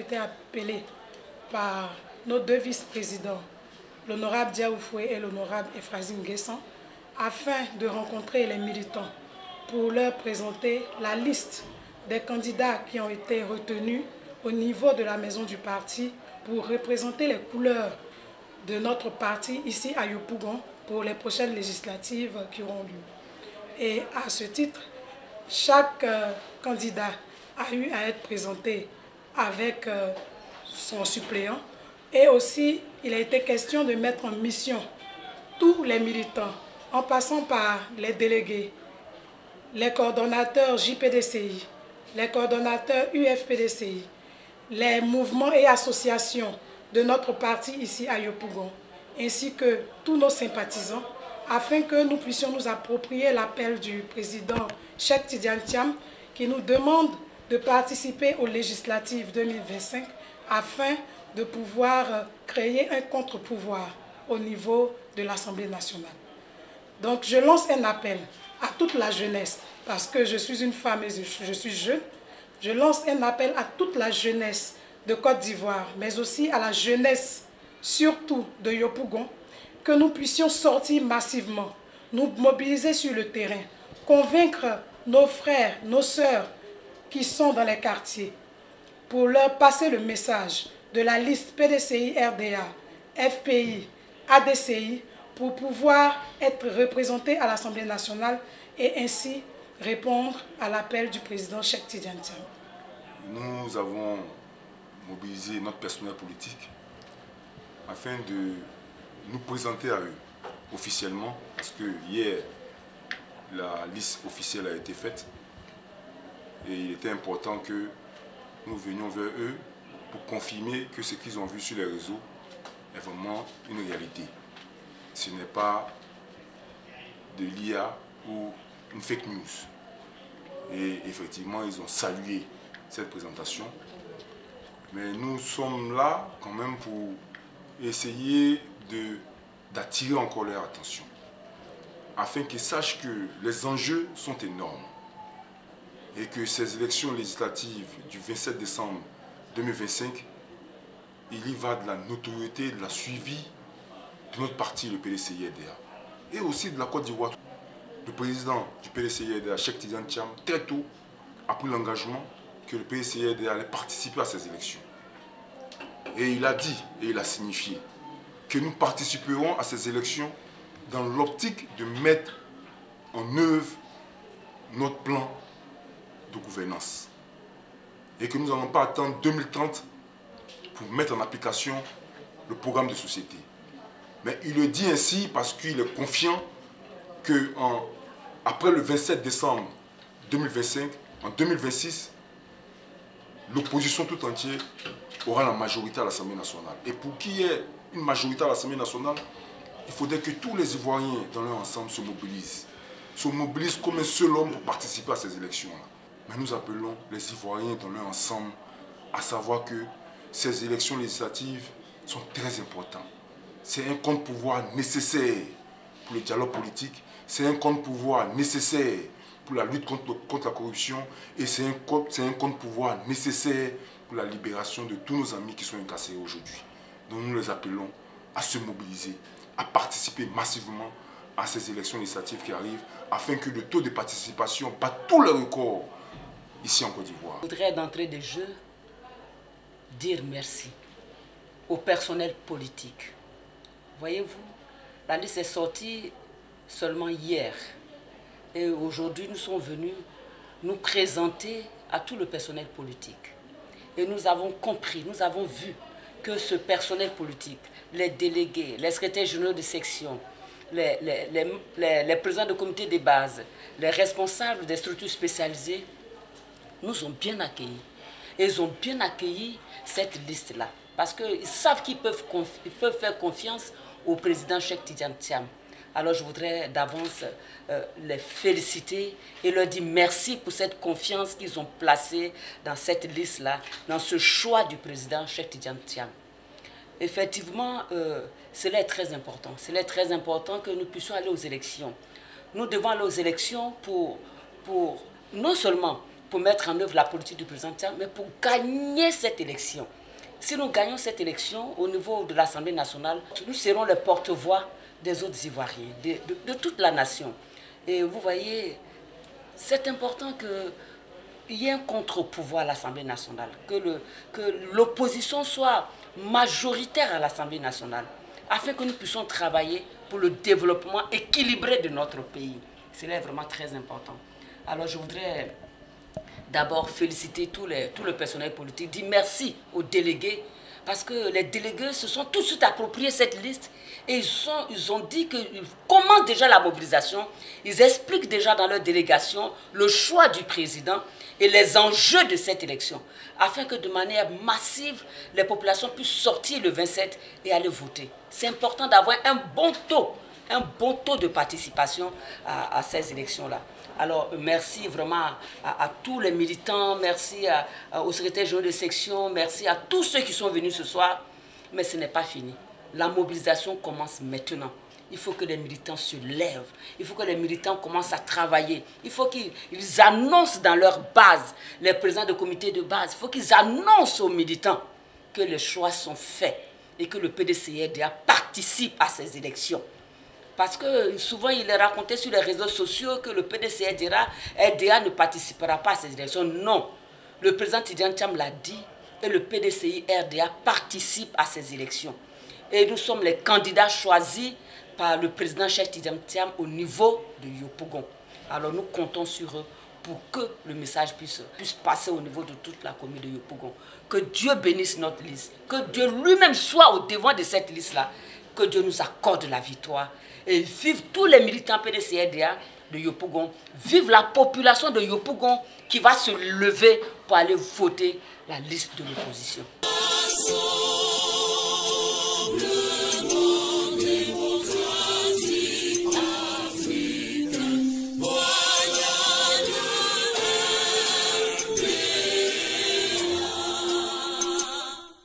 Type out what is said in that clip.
été appelés par nos deux vice-présidents, l'honorable Diaoufoué et l'honorable Ephrasim Guessan, afin de rencontrer les militants pour leur présenter la liste des candidats qui ont été retenus au niveau de la maison du parti pour représenter les couleurs de notre parti ici à Yopougon pour les prochaines législatives qui auront lieu. Et à ce titre, chaque candidat a eu à être présenté avec son suppléant, et aussi il a été question de mettre en mission tous les militants, en passant par les délégués, les coordonnateurs JPDCI, les coordonnateurs UFPDCI, les mouvements et associations de notre parti ici à Yopougon, ainsi que tous nos sympathisants, afin que nous puissions nous approprier l'appel du président Cheikh Tidiane Thiam qui nous demande de participer aux législatives 2025 afin de pouvoir créer un contre-pouvoir au niveau de l'Assemblée nationale. Donc je lance un appel à toute la jeunesse, parce que je suis une femme et je suis jeune. Je lance un appel à toute la jeunesse de Côte d'Ivoire, mais aussi à la jeunesse, surtout de Yopougon, que nous puissions sortir massivement, nous mobiliser sur le terrain, convaincre nos frères, nos sœurs qui sont dans les quartiers, pour leur passer le message de la liste PDCI-RDA, FPI, ADCI, pour pouvoir être représentés à l'Assemblée nationale et ainsi répondre à l'appel du président Cheikh Tidiane Thiam. Nous avons mobilisé notre personnel politique afin de nous présenter à eux officiellement, parce que hier la liste officielle a été faite et il était important que nous venions vers eux pour confirmer que ce qu'ils ont vu sur les réseaux est vraiment une réalité. Ce n'est pas de l'IA ou une fake news. Et effectivement, ils ont salué cette présentation. Mais nous sommes là quand même pour essayer d'attirer encore leur attention, afin qu'ils sachent que les enjeux sont énormes et que ces élections législatives du 27 décembre 2025, il y va de la notoriété, de la suivi de notre parti, le PDCI-RDA, et aussi de la Côte d'Ivoire. Le président du PDCI-RDA, Cheikh Tidiane Thiam, très tôt a pris l'engagement que le PDCI-RDA allait participer à ces élections. Et il a dit, et il a signifié, que nous participerons à ces élections dans l'optique de mettre en œuvre notre plan de gouvernance. Et que nous n'allons pas attendre 2030 pour mettre en application le programme de société. Mais il le dit ainsi parce qu'il est confiant qu'après le 27 décembre 2025, en 2026, l'opposition tout entière aura la majorité à l'Assemblée nationale. Et pour qu'il y ait une majorité à l'Assemblée nationale, il faudrait que tous les Ivoiriens dans leur ensemble se mobilisent comme un seul homme pour participer à ces élections-là. Mais nous appelons les Ivoiriens dans leur ensemble à savoir que ces élections législatives sont très importantes. C'est un contre-pouvoir nécessaire pour le dialogue politique, c'est un contre-pouvoir nécessaire pour la lutte contre la corruption et c'est un contre-pouvoir nécessaire pour la libération de tous nos amis qui sont incarcérés aujourd'hui. Donc nous les appelons à se mobiliser, à participer massivement à ces élections législatives qui arrivent afin que le taux de participation batte tous les records ici en Côte d'Ivoire. Je voudrais d'entrée de jeu dire merci au personnel politique. Voyez-vous, la liste est sortie seulement hier. Et aujourd'hui, nous sommes venus nous présenter à tout le personnel politique. Et nous avons compris, nous avons vu que ce personnel politique, les délégués, les secrétaires généraux de section, les présidents de comités de base, les responsables des structures spécialisées, nous ont bien accueillis. Et ils ont bien accueilli cette liste-là. Parce qu'ils savent qu'ils peuvent faire confiance au président Cheikh Tidiane Thiam. Alors je voudrais d'avance les féliciter et leur dire merci pour cette confiance qu'ils ont placée dans cette liste-là, dans ce choix du président Cheikh Tidiane Thiam. Effectivement, cela est très important. Cela est très important que nous puissions aller aux élections. Nous devons aller aux élections pour non seulement pour mettre en œuvre la politique du président Thiam, mais pour gagner cette élection. Si nous gagnons cette élection au niveau de l'Assemblée nationale, nous serons les porte-voix des autres Ivoiriens, de toute la nation. Et vous voyez, c'est important qu'il y ait un contre-pouvoir à l'Assemblée nationale, que l'opposition soit majoritaire à l'Assemblée nationale, afin que nous puissions travailler pour le développement équilibré de notre pays. C'est vraiment très important. Alors je voudrais d'abord féliciter tout le personnel politique, dire merci aux délégués, parce que les délégués se sont tout de suite appropriés cette liste et ils ont dit qu'ils commencent déjà la mobilisation, ils expliquent déjà dans leur délégation le choix du président et les enjeux de cette élection, afin que de manière massive, les populations puissent sortir le 27 et aller voter. C'est important d'avoir un bon taux de participation à ces élections-là. Alors, merci vraiment à tous les militants, merci au secrétaire général de section, merci à tous ceux qui sont venus ce soir. Mais ce n'est pas fini. La mobilisation commence maintenant. Il faut que les militants se lèvent. Il faut que les militants commencent à travailler. Il faut qu'ils annoncent dans leur base, les présidents de comité de base, il faut qu'ils annoncent aux militants que les choix sont faits et que le PDCRDA participe à ces élections. Parce que souvent, il est raconté sur les réseaux sociaux que le PDCRDA ne participera pas à ces élections. Non, le président Tidjane Thiam l'a dit et le PDCRDA participe à ces élections. Et nous sommes les candidats choisis par le président Cheikh Tidjane Thiam au niveau de Yopougon. Alors nous comptons sur eux pour que le message puisse passer au niveau de toute la commune de Yopougon. Que Dieu bénisse notre liste, que Dieu lui-même soit au devant de cette liste-là, que Dieu nous accorde la victoire. Et vive tous les militants PDCRDA de Yopougon, vive la population de Yopougon qui va se lever pour aller voter la liste de l'opposition.